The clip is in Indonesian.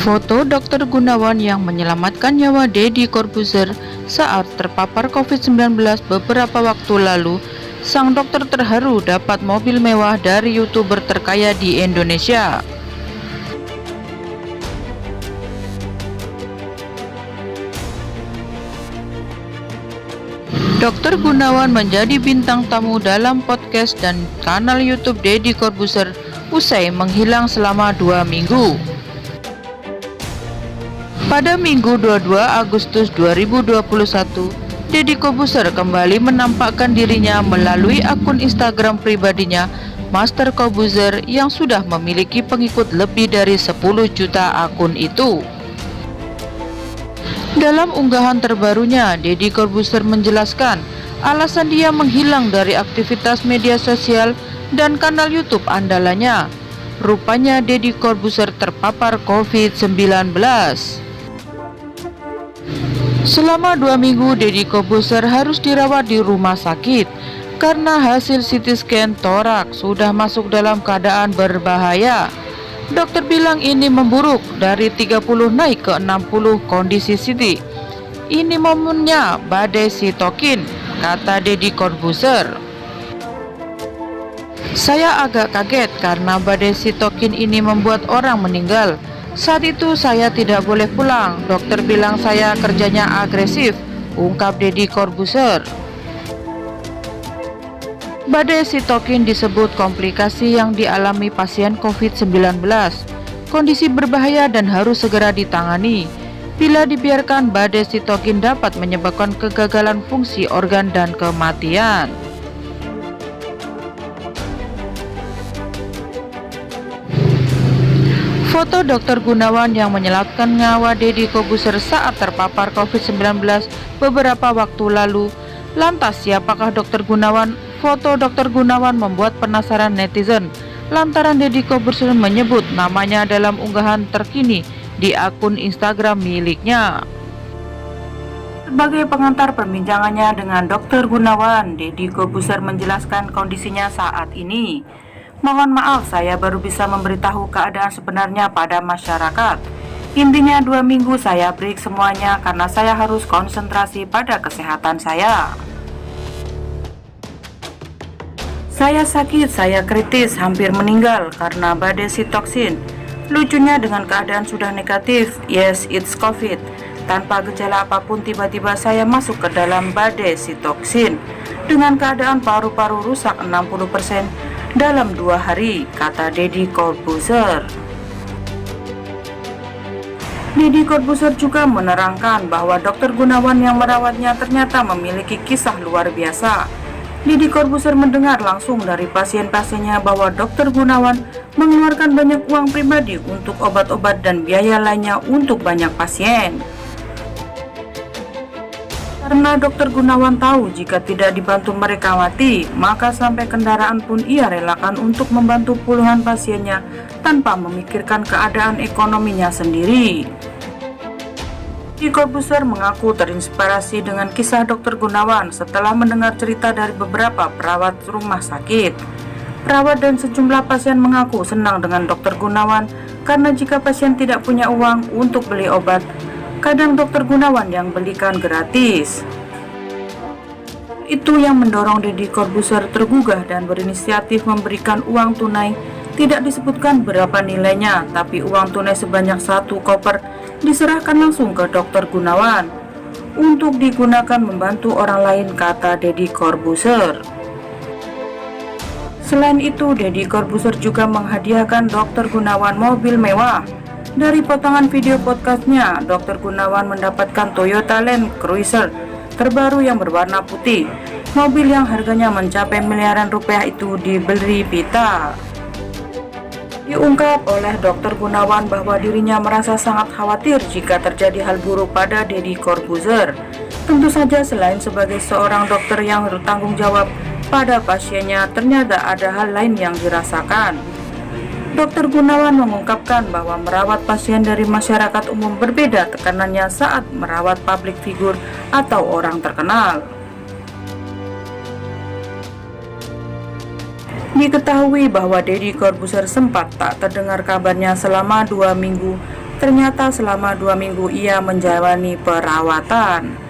Foto Dr. Gunawan yang menyelamatkan nyawa Deddy Corbuzier saat terpapar COVID-19 beberapa waktu lalu. Sang dokter terharu dapat mobil mewah dari YouTuber terkaya di Indonesia. Dr. Gunawan menjadi bintang tamu dalam podcast dan kanal YouTube Deddy Corbuzier usai menghilang selama 2 minggu. Pada Minggu 22 Agustus 2021, Deddy Corbuzier kembali menampakkan dirinya melalui akun Instagram pribadinya, Master Corbuzier, yang sudah memiliki pengikut lebih dari 10 juta akun itu. Dalam unggahan terbarunya, Deddy Corbuzier menjelaskan alasan dia menghilang dari aktivitas media sosial dan kanal YouTube andalannya. Rupanya Deddy Corbuzier terpapar COVID-19. Selama 2 minggu, Deddy Corbuzier harus dirawat di rumah sakit karena hasil CT scan toraks sudah masuk dalam keadaan berbahaya. Dokter bilang ini memburuk, dari 30 naik ke 60 kondisi CT. Ini momennya badai sitokin, kata Deddy Corbuzier. Saya agak kaget karena badai sitokin ini membuat orang meninggal. Saat itu saya tidak boleh pulang. Dokter bilang saya kerjanya agresif, ungkap Deddy Corbuzier. Badai sitokin disebut komplikasi yang dialami pasien COVID-19. Kondisi berbahaya dan harus segera ditangani. Bila dibiarkan, badai sitokin dapat menyebabkan kegagalan fungsi organ dan kematian. Foto Dr. Gunawan yang menyelamatkan nyawa Deddy Corbuzier saat terpapar COVID-19 beberapa waktu lalu. Lantas siapakah Dr. Gunawan? Foto Dr. Gunawan membuat penasaran netizen lantaran Deddy Corbuzier menyebut namanya dalam unggahan terkini di akun Instagram miliknya. Sebagai pengantar perbincangannya dengan Dr. Gunawan, Deddy Corbuzier menjelaskan kondisinya saat ini. Mohon maaf, saya baru bisa memberitahu keadaan sebenarnya pada masyarakat. Intinya 2 minggu saya break semuanya karena saya harus konsentrasi pada kesehatan saya. Saya sakit, saya kritis, hampir meninggal karena badai sitoksin. Lucunya dengan keadaan sudah negatif, yes it's COVID. Tanpa gejala apapun tiba-tiba saya masuk ke dalam badai sitoksin. Dengan keadaan paru-paru rusak 60%. dalam 2 hari, kata Deddy Corbuzier. Deddy Corbuzier juga menerangkan bahwa Dr. Gunawan yang merawatnya ternyata memiliki kisah luar biasa. Deddy Corbuzier mendengar langsung dari pasien-pasiennya bahwa Dr. Gunawan mengeluarkan banyak uang pribadi untuk obat-obat dan biaya lainnya untuk banyak pasien. Karena Dr. Gunawan tahu jika tidak dibantu mereka mati, maka sampai kendaraan pun ia relakan untuk membantu puluhan pasiennya tanpa memikirkan keadaan ekonominya sendiri. Deddy Corbuzier mengaku terinspirasi dengan kisah Dr. Gunawan setelah mendengar cerita dari beberapa perawat rumah sakit. Perawat dan sejumlah pasien mengaku senang dengan Dr. Gunawan karena jika pasien tidak punya uang untuk beli obat, kadang Dr. Gunawan yang belikan gratis. Itu yang mendorong Deddy Corbuzier tergugah dan berinisiatif memberikan uang tunai. Tidak disebutkan berapa nilainya, tapi uang tunai sebanyak 1 koper diserahkan langsung ke Dr. Gunawan untuk digunakan membantu orang lain, kata Deddy Corbuzier. Selain itu, Deddy Corbuzier juga menghadiahkan Dr. Gunawan mobil mewah. Dari potongan video podcastnya, Dr. Gunawan mendapatkan Toyota Land Cruiser terbaru yang berwarna putih. Mobil yang harganya mencapai miliaran rupiah itu dibeli Pita. Diungkap oleh Dr. Gunawan bahwa dirinya merasa sangat khawatir jika terjadi hal buruk pada Deddy Corbuzier. Tentu saja selain sebagai seorang dokter yang bertanggung jawab pada pasiennya, ternyata ada hal lain yang dirasakan. Dr. Gunawan mengungkapkan bahwa merawat pasien dari masyarakat umum berbeda tekanannya saat merawat public figure atau orang terkenal. Diketahui bahwa Deddy Corbuzier sempat tak terdengar kabarnya selama 2 minggu Ternyata selama 2 minggu ia menjalani perawatan.